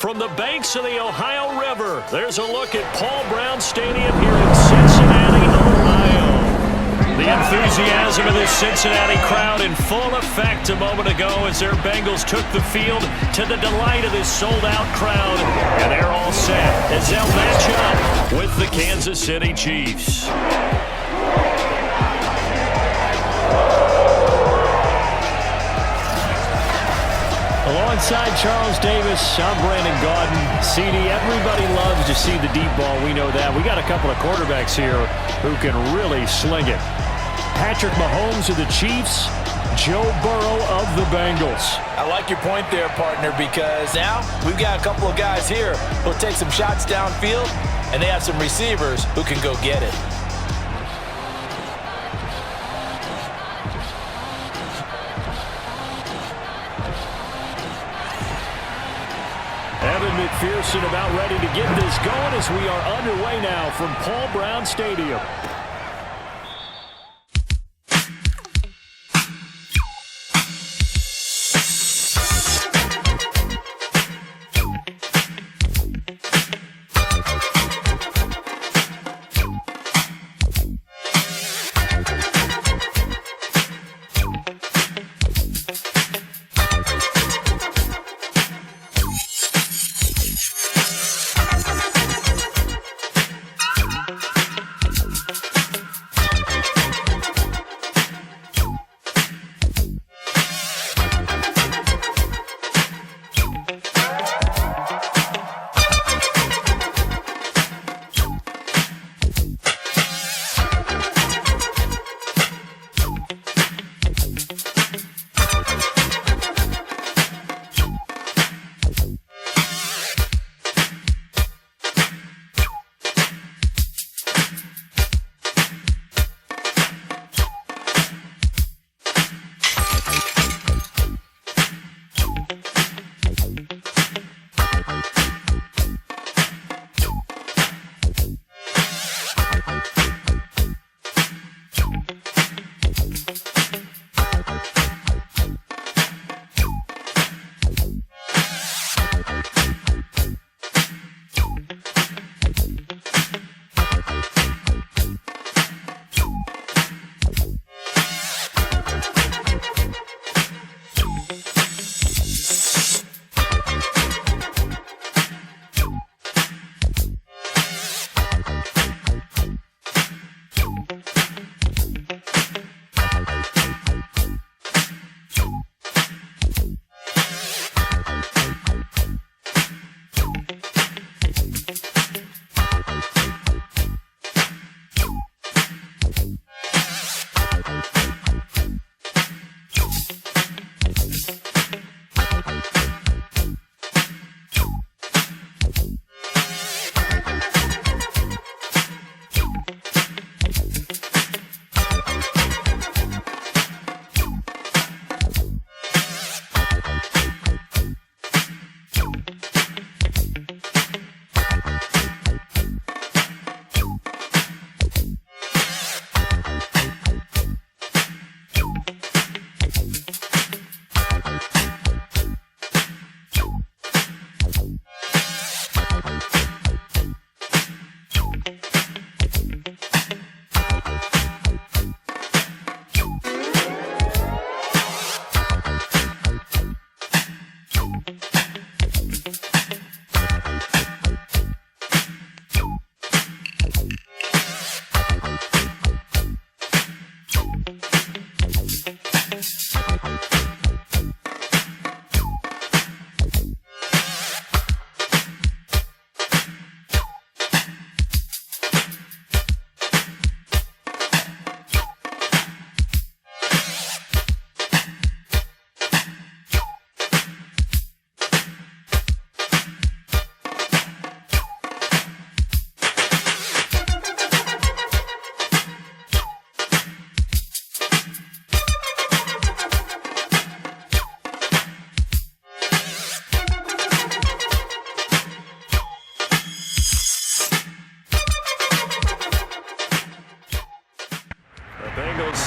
From the banks of the Ohio River, there's a look at Paul Brown Stadium here in Cincinnati, Ohio. The enthusiasm of this Cincinnati crowd in full effect a moment ago as their Bengals took the field to the delight of this sold-out crowd. And they're all set as they'll match up with the Kansas City Chiefs. Alongside Charles Davis, I'm Brandon Gaudin. CD, everybody loves to see the deep ball. We know that. We got a couple of quarterbacks here who can really sling it. Patrick Mahomes of the Chiefs, Joe Burrow of the Bengals. I like your point there, partner, because now we've got a couple of guys here who'll take some shots downfield, and they have some receivers who can go get it. Evan McPherson about ready to get this going as we are underway now from Paul Brown Stadium.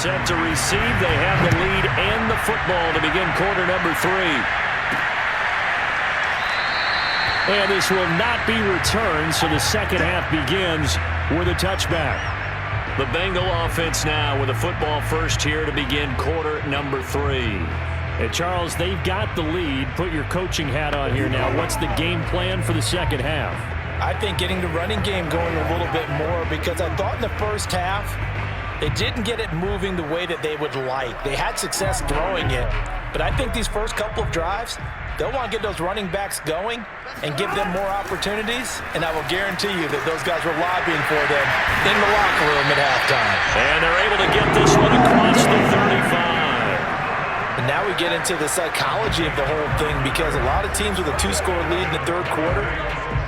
set to receive. They have the lead and the football to begin quarter number 3. And this will not be returned, so the second half begins with a touchback. The Bengal offense now with a football first here to begin quarter number 3. And Charles, they've got the lead. Put your coaching hat on here now. What's the game plan for the second half? I think getting the running game going a little bit more, because I thought in the first half they didn't get it moving the way that they would like. They had success throwing it, but I think these first couple of drives, they'll want to get those running backs going and give them more opportunities, and I will guarantee you that those guys were lobbying for them in the locker room at halftime. And they're able to get this one across the 35. And now we get into the psychology of the whole thing, because a lot of teams with a 2-score lead in the third quarter,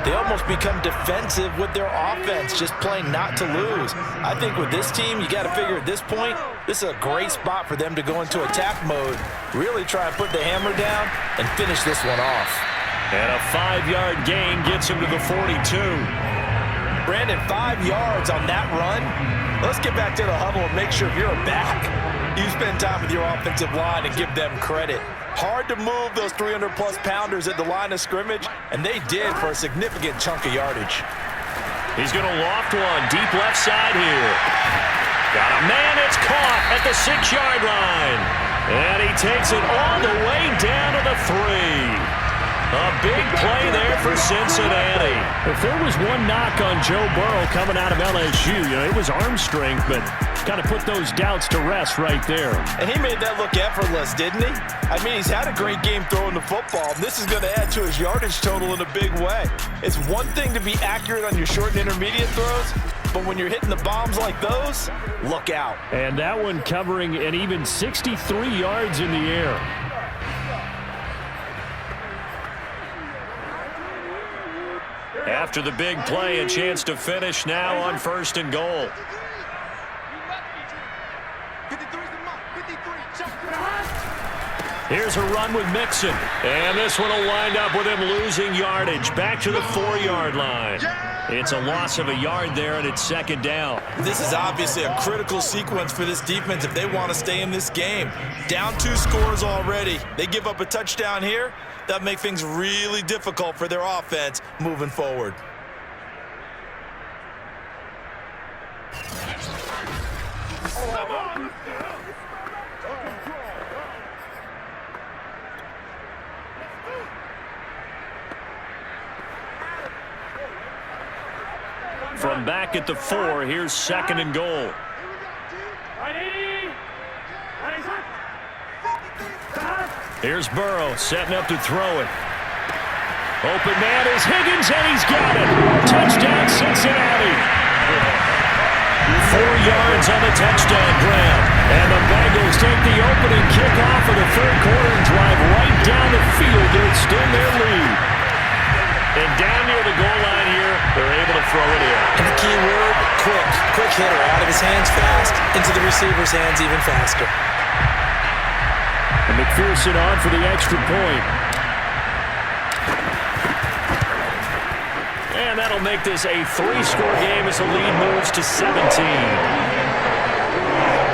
they almost become defensive with their offense, just playing not to lose. I think with this team, you got to figure at this point, this is a great spot for them to go into attack mode, really try and put the hammer down and finish this one off. And a 5-yard gain gets him to the 42. Brandon, 5 yards on that run. Let's get back to the huddle and make sure if you're a back, you spend time with your offensive line and give them credit. Hard to move those 300-plus pounders at the line of scrimmage, and they did for a significant chunk of yardage. He's going to loft one deep left side here. Got a man, it's caught at the 6-yard line. And he takes it all the way down to the 3. A big play there for Cincinnati. If there was one knock on Joe Burrow coming out of LSU, it was arm strength, but got to put those doubts to rest right there. And he made that look effortless, didn't he? I mean, he's had a great game throwing the football, and this is going to add to his yardage total in a big way. It's one thing to be accurate on your short and intermediate throws, but when you're hitting the bombs like those, look out. And that one covering an even 63 yards in the air. After the big play, a chance to finish now on 1st and goal. Here's a run with Mixon. And this one will wind up with him losing yardage. Back to the 4-yard line. It's a loss of a yard there, and it's 2nd down. This is obviously a critical sequence for this defense if they want to stay in this game. Down 2 scores already. They give up a touchdown here. That'll make things really difficult for their offense moving forward. From back at the 4, here's 2nd and goal. Here's Burrow setting up to throw it. Open man is Higgins, and he's got it. Touchdown, Cincinnati. 4 yards on the touchdown grab. And the Bengals take the opening kickoff of the third quarter and drive right down the field to extend their lead. And down near the goal line here, they're able to throw it in. And the key word, quick. Quick hitter, out of his hands fast, into the receiver's hands even faster. And McPherson on for the extra point. And that'll make this a 3-score game as the lead moves to 17.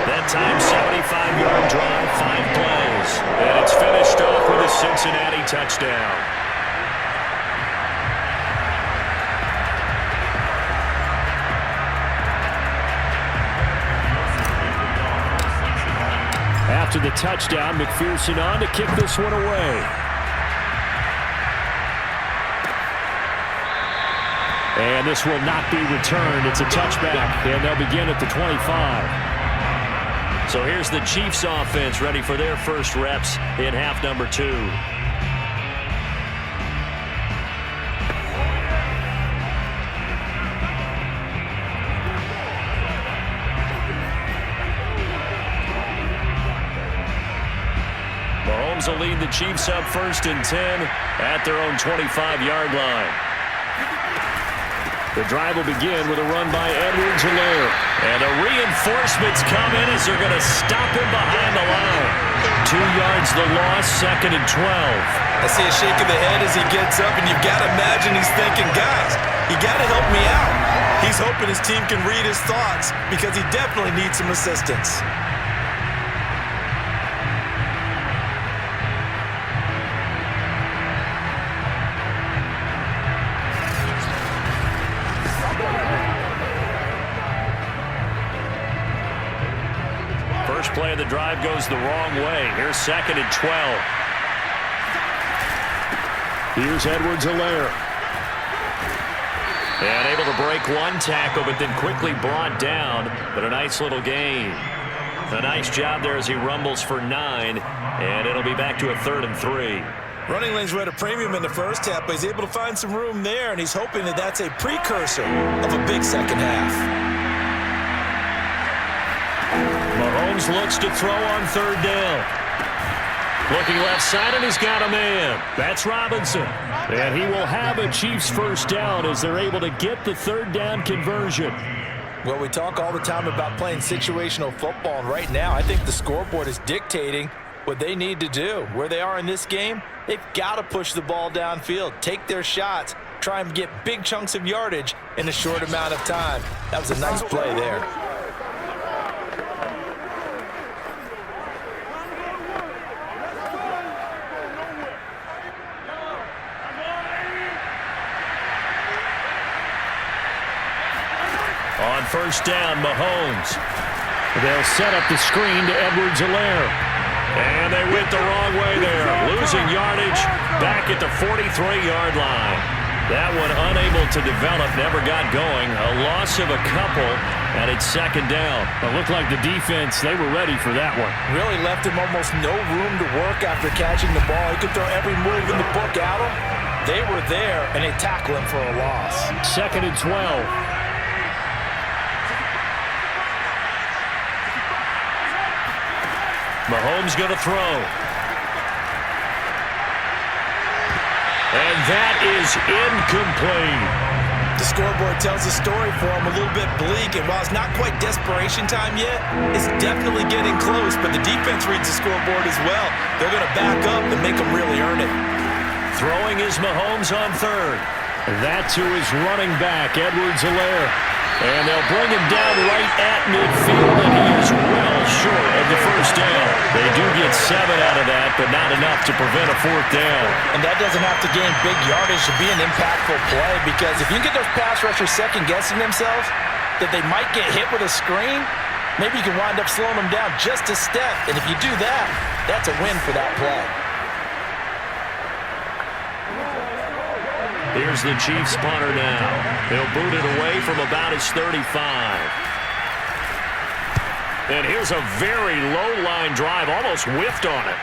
That time, 75-yard drive, 5 plays. And it's finished off with a Cincinnati touchdown. After the touchdown, McPherson on to kick this one away. And this will not be returned. It's a touchback, and they'll begin at the 25. So here's the Chiefs offense ready for their first reps in half number 2. Mahomes will lead the Chiefs up 1st and 10 at their own 25-yard line. The drive will begin with a run by Edwards-Helaire. And the reinforcements come in as they're going to stop him behind the line. 2 yards the loss, 2nd and 12. I see a shake of the head as he gets up, and you've got to imagine he's thinking, guys, you got to help me out. He's hoping his team can read his thoughts because he definitely needs some assistance. play of the drive goes the wrong way. Here's 2nd and 12. Here's Edwards-Helaire. And able to break one tackle, but then quickly brought down. But a nice little gain. A nice job there as he rumbles for 9. And it'll be back to a 3rd and 3. Running lanes were at a premium in the first half, but he's able to find some room there, and he's hoping that that's a precursor of a big second half. Mahomes looks to throw on 3rd down. Looking left side, and he's got a man. That's Robinson. And he will have a Chiefs first down as they're able to get the 3rd down conversion. Well, we talk all the time about playing situational football, and right now I think the scoreboard is dictating what they need to do. Where they are in this game, they've got to push the ball downfield, take their shots, try and get big chunks of yardage in a short amount of time. That was a nice play there. On 1st down, Mahomes. They'll set up the screen to Edwards-Helaire. And they went the wrong way there. Losing yardage back at the 43-yard line. That one unable to develop, never got going. A loss of a couple, and it's 2nd down. It looked like the defense, they were ready for that one. Really left him almost no room to work after catching the ball. He could throw every move in the book at him. They were there, and they tackle him for a loss. 2nd and 12. Mahomes going to throw. And that is incomplete. The scoreboard tells a story for him, a little bit bleak, and while it's not quite desperation time yet, it's definitely getting close, but the defense reads the scoreboard as well. They're going to back up and make them really earn it. Throwing is Mahomes on 3rd. That's who is running back, Edwards-Helaire. And they'll bring him down right at midfield, and he is well short of the 1st down. They do get 7 out of that, but not enough to prevent a 4th down. And that doesn't have to gain big yardage to be an impactful play, because if you can get those pass rushers second-guessing themselves that they might get hit with a screen, maybe you can wind up slowing them down just a step. And if you do that, that's a win for that play. Here's the Chiefs punter now. They'll boot it away from about his 35. And here's a very low-line drive, almost whiffed on it.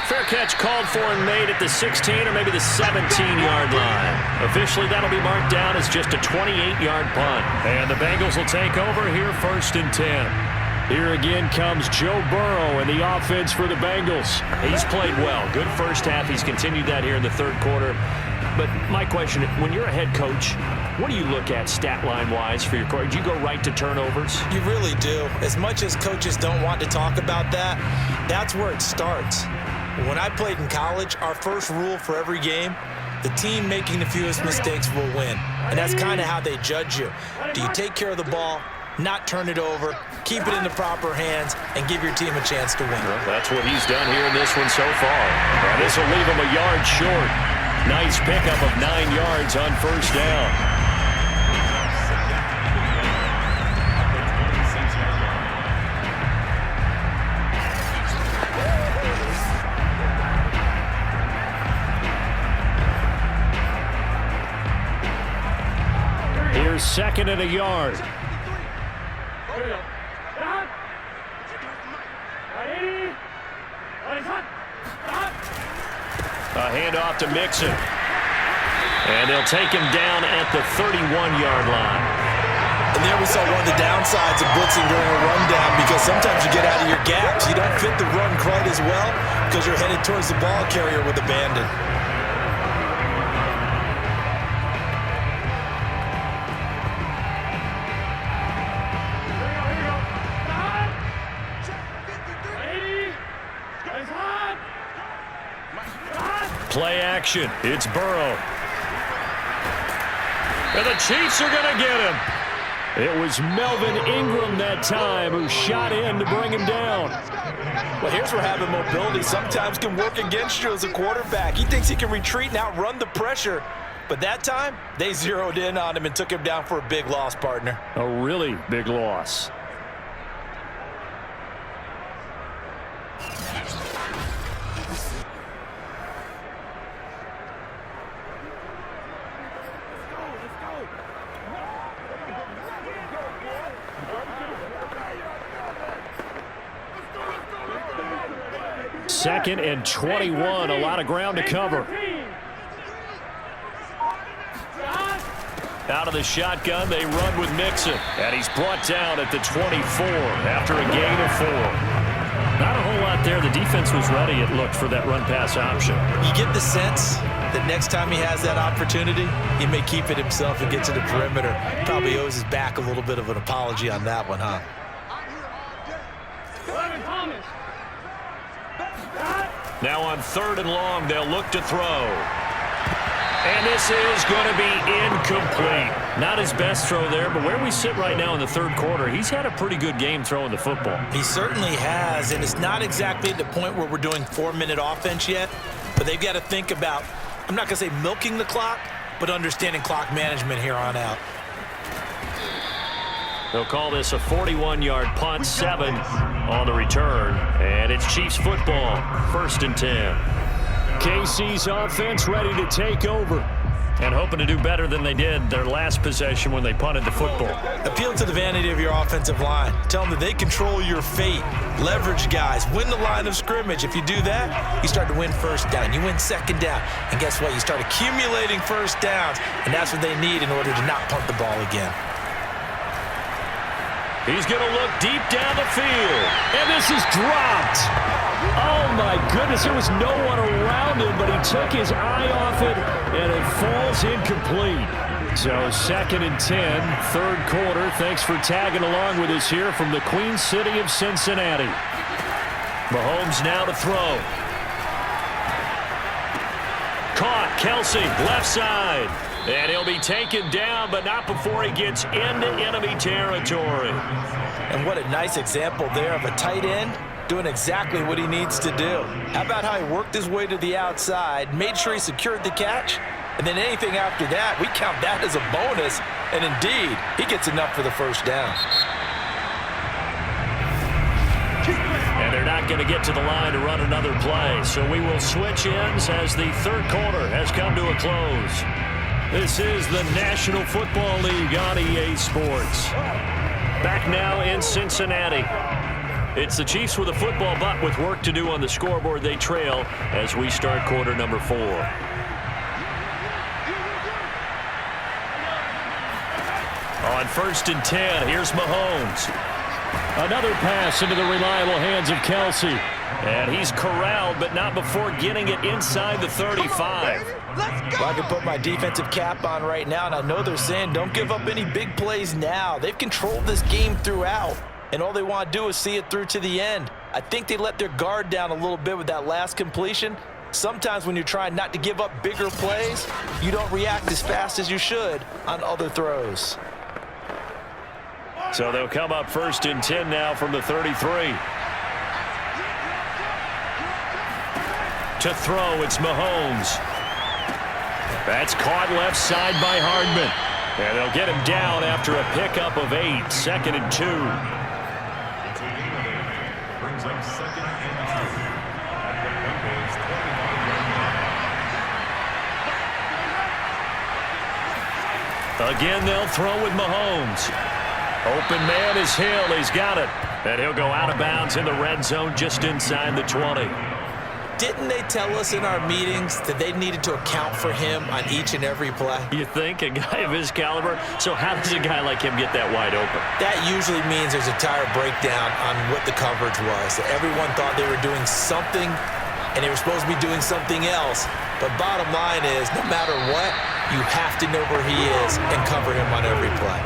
Fair catch called for and made at the 16 or maybe the 17-yard line. Officially, that'll be marked down as just a 28-yard punt. And the Bengals will take over here 1st and 10. Here again comes Joe Burrow and the offense for the Bengals. He's played well. Good first half. He's continued that here in the 3rd quarter. But my question, when you're a head coach, what do you look at stat line-wise for your coach? Do you go right to turnovers? You really do. As much as coaches don't want to talk about that, that's where it starts. When I played in college, our first rule for every game, the team making the fewest mistakes will win. And that's kind of how they judge you. Do you take care of the ball, not turn it over, keep it in the proper hands, and give your team a chance to win? Well, that's what he's done here in this one so far. Well, this will leave him a yard short. Nice pickup of 9 yards on 1st down. Here's 2nd and a yard. A handoff to Mixon. And they'll take him down at the 31-yard line. And there we saw one of the downsides of blitzing during a rundown, because sometimes you get out of your gaps. You don't fit the run quite as well because you're headed towards the ball carrier with abandon. Play action. It's Burrow. And the Chiefs are going to get him. It was Melvin Ingram that time who shot in to bring him down. Well, here's where having mobility sometimes can work against you as a quarterback. He thinks he can retreat and outrun the pressure. But that time, they zeroed in on him and took him down for a big loss, partner. A really big loss. 2nd and 21. A lot of ground to cover. Out of the shotgun, they run with Mixon. And he's brought down at the 24 after a gain of 4. Not a whole lot there. The defense was ready, it looked, for that run-pass option. You get the sense that next time he has that opportunity, he may keep it himself and get to the perimeter. Probably owes his back a little bit of an apology on that one, huh? Now on 3rd and long, they'll look to throw. And this is going to be incomplete. Not his best throw there, but where we sit right now in the 3rd quarter, he's had a pretty good game throwing the football. He certainly has, and it's not exactly at the point where we're doing 4-minute offense yet, but they've got to think about, I'm not going to say milking the clock, but understanding clock management here on out. They'll call this a 41-yard punt, 7 on the return, and it's Chiefs football, 1st and 10. KC's offense ready to take over. And hoping to do better than they did their last possession when they punted the football. Appeal to the vanity of your offensive line. Tell them that they control your fate. Leverage guys. Win the line of scrimmage. If you do that, you start to win 1st down. You win 2nd down. And guess what? You start accumulating 1st downs. And that's what they need in order to not punt the ball again. He's going to look deep down the field. And this is dropped. Oh, my goodness. There was no one around him, but he took his eye off it, and it falls incomplete. So 2nd and 10, 3rd quarter. Thanks for tagging along with us here from the Queen City of Cincinnati. Mahomes now to throw. Caught. Kelsey, left side. And he'll be taken down, but not before he gets into enemy territory. And what a nice example there of a tight end doing exactly what he needs to do. How about how he worked his way to the outside, made sure he secured the catch, and then anything after that, we count that as a bonus. And indeed, he gets enough for the 1st down. And they're not going to get to the line to run another play. So we will switch ends as the 3rd quarter has come to a close. This is the National Football League on EA Sports. Back now in Cincinnati. It's the Chiefs with a football, but with work to do on the scoreboard, they trail as we start quarter number 4. On 1st and 10, here's Mahomes. Another pass into the reliable hands of Kelsey. And he's corralled, but not before getting it inside the 35. Well, I can put my defensive cap on right now, and I know they're saying don't give up any big plays now. They've controlled this game throughout, and all they want to do is see it through to the end. I think they let their guard down a little bit with that last completion. Sometimes when you're trying not to give up bigger plays, you don't react as fast as you should on other throws. So they'll come up 1st and 10 now from the 33. To throw, it's Mahomes. That's caught left side by Hardman. And they'll get him down after a pickup of 8. 2nd and 2. Brings up 2nd and 2. Again, they'll throw with Mahomes. Open man is Hill. He's got it. And he'll go out of bounds in the red zone just inside the 20. Didn't they tell us in our meetings that they needed to account for him on each and every play? You think? A guy of his caliber? So how does a guy like him get that wide open? That usually means there's a tire breakdown on what the coverage was. That everyone thought they were doing something, and they were supposed to be doing something else. But bottom line is, no matter what, you have to know where he is and cover him on every play.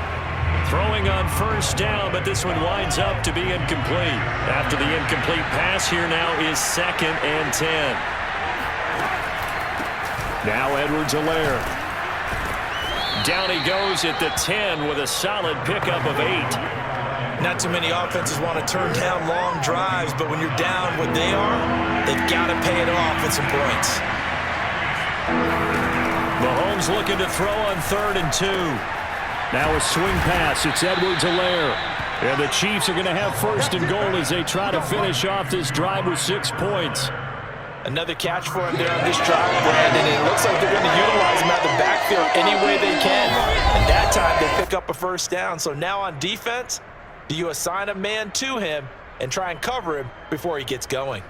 Throwing on 1st down, but this one winds up to be incomplete. After the incomplete pass, here now is 2nd and 10. Now Edwards-Helaire. Down he goes at the 10 with a solid pickup of 8. Not too many offenses want to turn down long drives, but when you're down what they are, they've got to pay it off with some points. Mahomes looking to throw on 3rd and 2. Now a swing pass. It's Edwards-Helaire. And the Chiefs are going to have 1st and goal as they try to finish off this drive with 6 points. Another catch for him there on this drive, Brandon. And it looks like they're going to utilize him out the backfield any way they can. And that time they pick up a 1st down. So now on defense, do you assign a man to him and try and cover him before he gets going?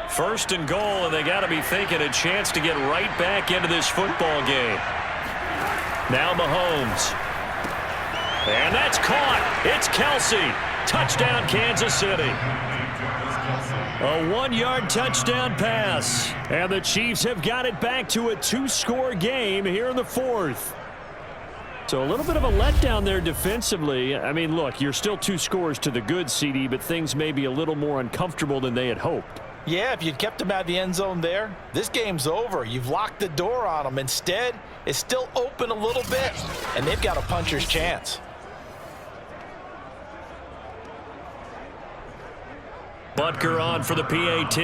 First and goal, and they got to be thinking a chance to get right back into this football game. Now Mahomes. And that's caught. It's Kelsey. Touchdown, Kansas City. A 1-yard touchdown pass. And the Chiefs have got it back to a 2-score game here in the 4th. So a little bit of a letdown there defensively. I mean, look, you're still 2 scores to the good, CD, but things may be a little more uncomfortable than they had hoped. Yeah, if you'd kept him out of the end zone there, this game's over. You've locked the door on him. Instead, it's still open a little bit, and they've got a puncher's chance. Butker on for the PAT.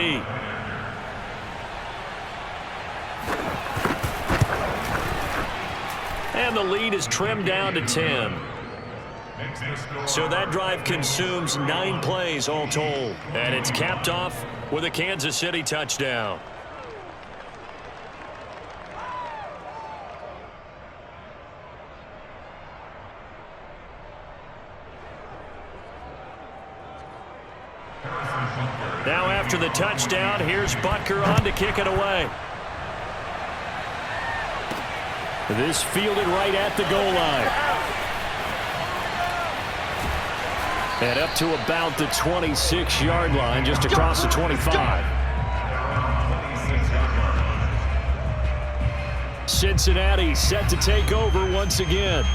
And the lead is trimmed down to 10. So that drive consumes 9 plays all told. And it's capped off with a Kansas City touchdown. Now after the touchdown, here's Butker on to kick it away. This fielded right at the goal line. And up to about the 26-yard line, just across the 25. Cincinnati set to take over once again.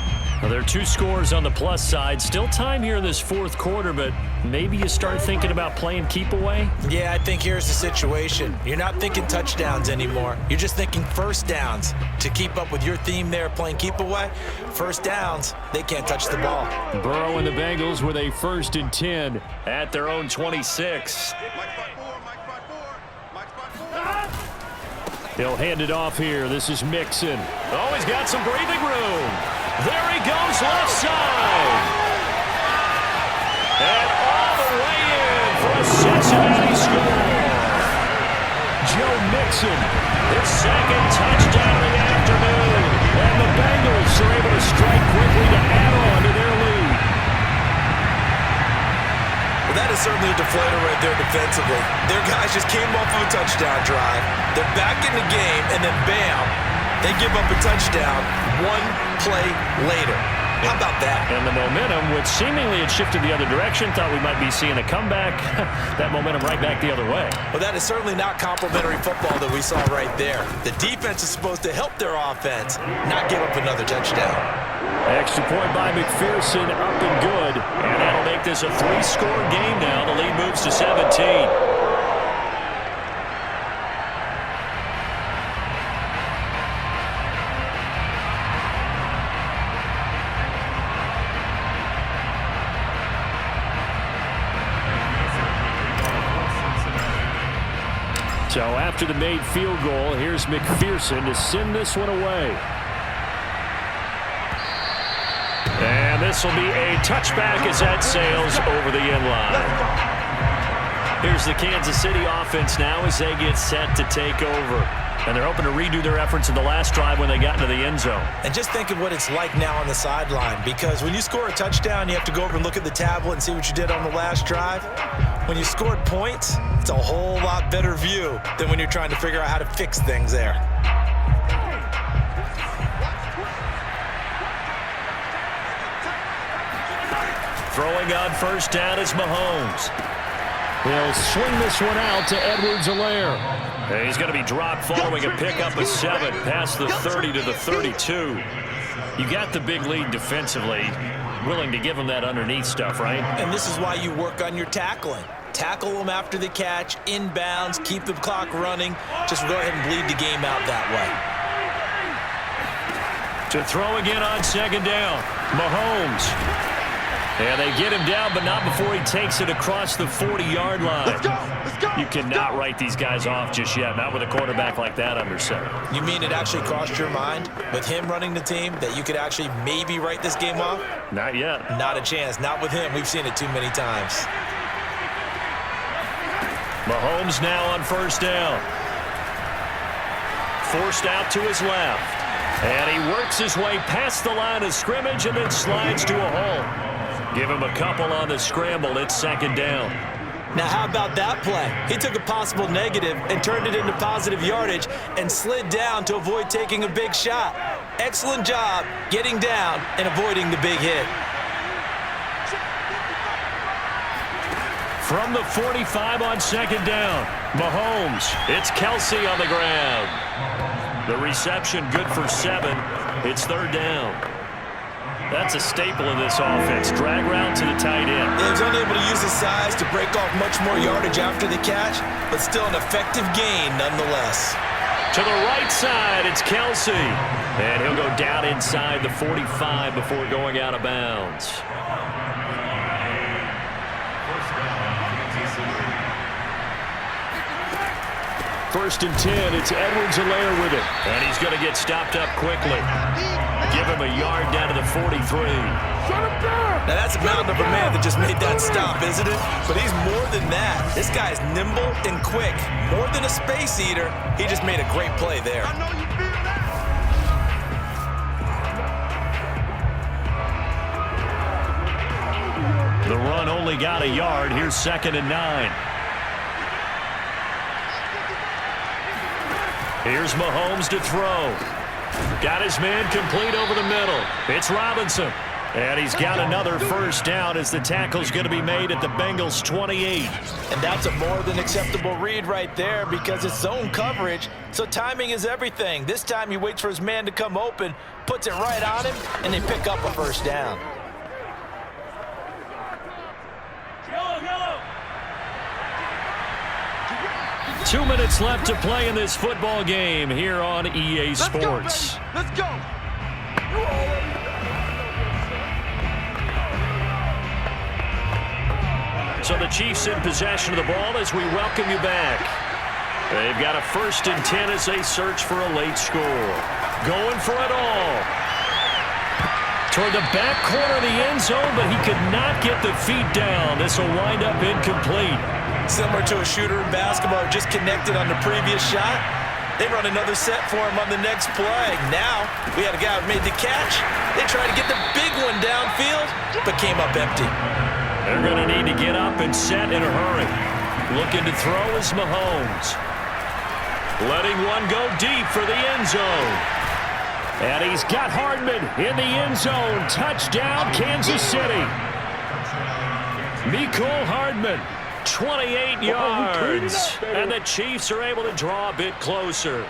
Well, there are 2 scores on the plus side. Still time here in this 4th quarter, but maybe you start thinking about playing keep away? Yeah, I think here's the situation. You're not thinking touchdowns anymore. You're just thinking first downs. To keep up with your theme there, playing keep away, first downs, they can't touch the ball. Burrow and the Bengals with a 1st and 10 at their own 26. He'll hand it off here. This is Mixon. Oh, he's got some breathing room. There he goes, left side. And all the way in for a Cincinnati score. Joe Mixon, his 2nd touchdown of the afternoon. And the Bengals are able to strike quickly to add on to their lead. Well, that is certainly a deflator right there defensively. Their guys just came off of a touchdown drive. They're back in the game, and then bam, they give up a touchdown 1 play later. How about that? And the momentum, which seemingly had shifted the other direction, thought we might be seeing a comeback. That momentum right back the other way. Well, that is certainly not complimentary football that we saw right there. The defense is supposed to help their offense, not give up another touchdown. Extra point by McPherson, up and good. And that'll make this a 3-score game now. The lead moves to 17. So after the made field goal, here's McPherson to send this one away. And this will be a touchback as that sails over the end line. Here's the Kansas City offense now as they get set to take over. And they're hoping to redo their efforts in the last drive when they got into the end zone. And just think of what it's like now on the sideline, because when you score a touchdown, you have to go over and look at the tablet and see what you did on the last drive. When you scored points, it's a whole lot better view than when you're trying to figure out how to fix things there. Throwing on first down is Mahomes. He'll swing this one out to Edwards-Helaire. He's going to be dropped following a pickup of 7 past the 30 to the 32. You got the big lead defensively. Willing to give them that underneath stuff, right? And this is why you work on your tackling. Tackle them after the catch, inbounds, keep the clock running. Just go ahead and bleed the game out that way. To throw again on 2nd down, Mahomes. And they get him down, but not before he takes it across the 40-yard line. Let's go. You cannot write these guys off just yet, not with a quarterback like that under center. You mean it actually crossed your mind with him running the team that you could actually maybe write this game off? Not yet. Not a chance. Not with him. We've seen it too many times. Mahomes now on first down. forced out to his left. And he works his way past the line of scrimmage and then slides to a hole. Give him a couple on the scramble. It's second down. Now, how about that play? He took a possible negative and turned it into positive yardage and slid down to avoid taking a big shot. Excellent job getting down and avoiding the big hit. From the 45 on second down, Mahomes. It's Kelsey on the ground. The reception good for 7. It's third down. That's a staple of this offense. Drag route to the tight end. He was unable to use his size to break off much more yardage after the catch, but still an effective gain nonetheless. To the right side, it's Kelsey. And he'll go down inside the 45 before going out of bounds. First and 10, it's Edwards-Helaire with it. And he's going to get stopped up quickly. Give him a yard down to the 43. Now that's a mountain of a man that just made that stop, isn't it? But he's more than that. This guy's nimble and quick. More than a space eater, he just made a great play there. The run only got a yard. Here's second and 9. Here's Mahomes to throw. Got his man complete over the middle. It's Robinson. And he's got another first down as the tackle's going to be made at the Bengals 28. And that's a more than acceptable read right there because it's zone coverage, so timing is everything. This time he waits for his man to come open, puts it right on him, and they pick up a first down. 2 minutes left to play in this football game here on EA Sports. Let's go. So the Chiefs in possession of the ball as we welcome you back. They've got a first and 10 as they search for a late score. Going for it all. Toward the back corner of the end zone, but he could not get the feet down. This will wind up incomplete. Similar to a shooter in basketball, just connected on the previous shot. They run another set for him on the next play. Now, we had a guy who made the catch. They tried to get the big one downfield, but came up empty. They're going to need to get up and set in a hurry. Looking to throw is Mahomes. Letting one go deep for the end zone. And he's got Hardman in the end zone. Touchdown, Kansas City. Mecole Hardman. 28 yards, and the Chiefs are able to draw a bit closer.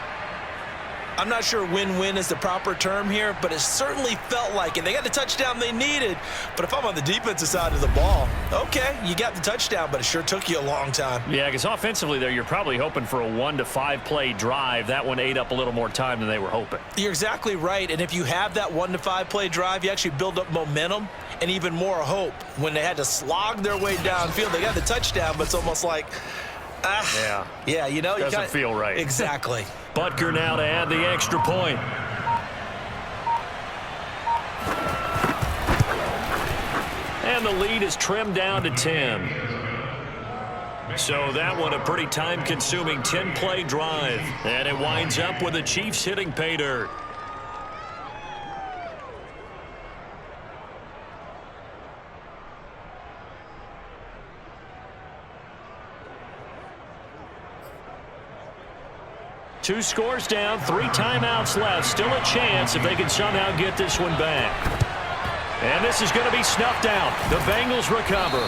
I'm not sure win-win is the proper term here, but it certainly felt like it. They got the touchdown they needed, but if I'm on the defensive side of the ball, okay, you got the touchdown, but it sure took you a long time. Yeah, because offensively there, you're probably hoping for a 1 to 5 play drive. That one ate up a little more time than they were hoping. You're exactly right, and if you have that 1 to 5 play drive, you actually build up momentum and even more hope. When they had to slog their way downfield, they got the touchdown, but it's almost like, yeah, you know, doesn't feel right. Exactly. Butker now to add the extra point. And the lead is trimmed down to 10. So that one a pretty time-consuming 10-play drive. And it winds up with the Chiefs hitting pay dirt. Two scores down, 3 timeouts left. Still a chance if they can somehow get this one back. And this is going to be snuffed out. The Bengals recover.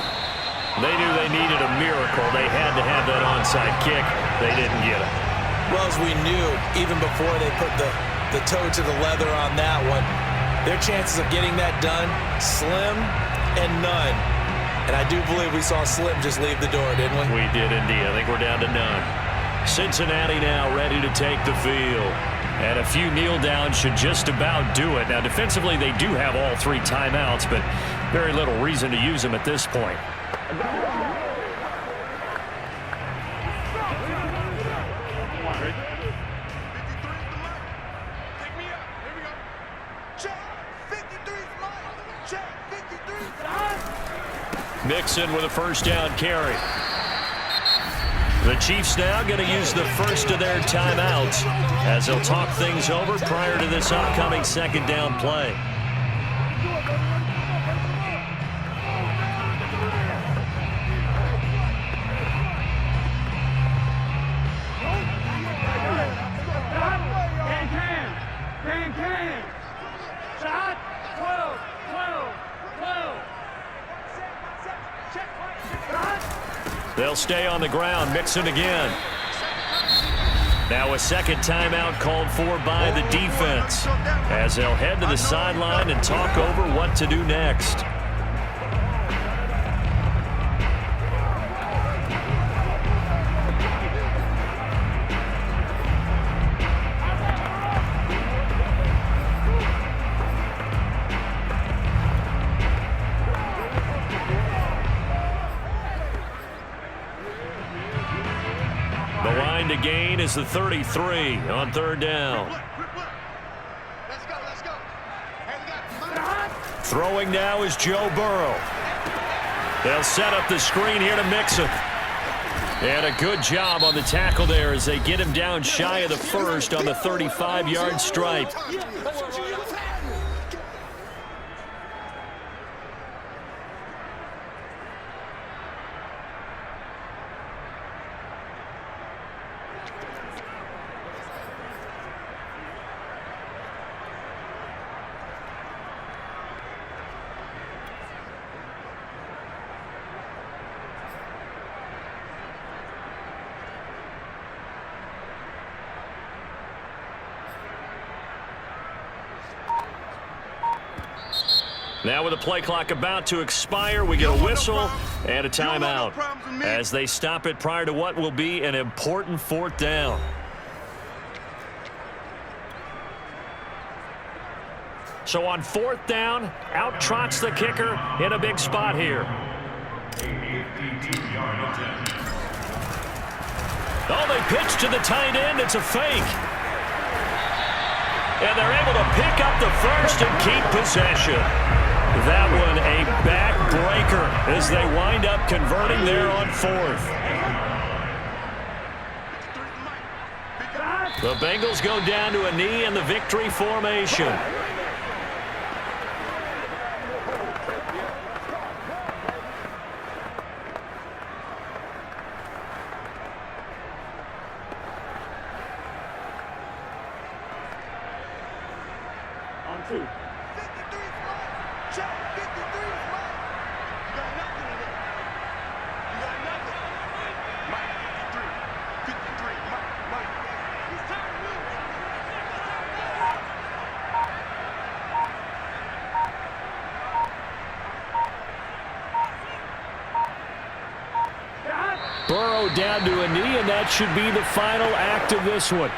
They knew they needed a miracle. They had to have that onside kick. They didn't get it. Well, as we knew, even before they put the toe to the leather on that one, their chances of getting that done, slim and none. And I do believe we saw Slim just leave the door, didn't we? We did indeed. I think we're down to none. Cincinnati now ready to take the field. And a few kneel downs should just about do it. Now, defensively, they do have all 3 timeouts, but very little reason to use them at this point. Mixon with a first down carry. The Chiefs now going to use the first of their timeouts as they'll talk things over prior to this upcoming second down play. They'll stay on the ground, mixing again. Now a second timeout called for by the defense as they'll head to the sideline and talk over what to do next. To gain is the 33 on third down. Let's go. Throwing now is Joe Burrow. They'll set up the screen here to mix it. And a good job on the tackle there as they get him down shy of the first on the 35-yard stripe. Now with the play clock about to expire, we get a whistle and a timeout as they stop it prior to what will be an important fourth down. So on fourth down, out trots the kicker in a big spot here. Oh, they pitch to the tight end. It's a fake. And they're able to pick up the first and keep possession. That one a backbreaker as they wind up converting there on fourth. The Bengals go down to a knee in the victory formation. On two. Check 53 flag. You got nothing in there. You got nothing. Mike 53. Mike. He's tired. Burrow down to a knee, and that should be the final act of this one.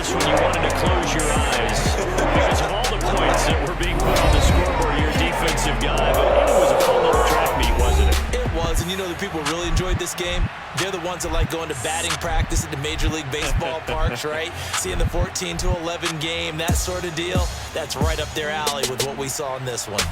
When you wanted to close your eyes because of all the points that were being put on the scoreboard, your defensive guy, but it was a fun little track meet, wasn't it? It was, and you know the people really enjoyed this game. They're the ones that like going to batting practice at the Major League Baseball parks, right? Seeing the 14-11 game, that sort of deal, that's right up their alley with what we saw in this one.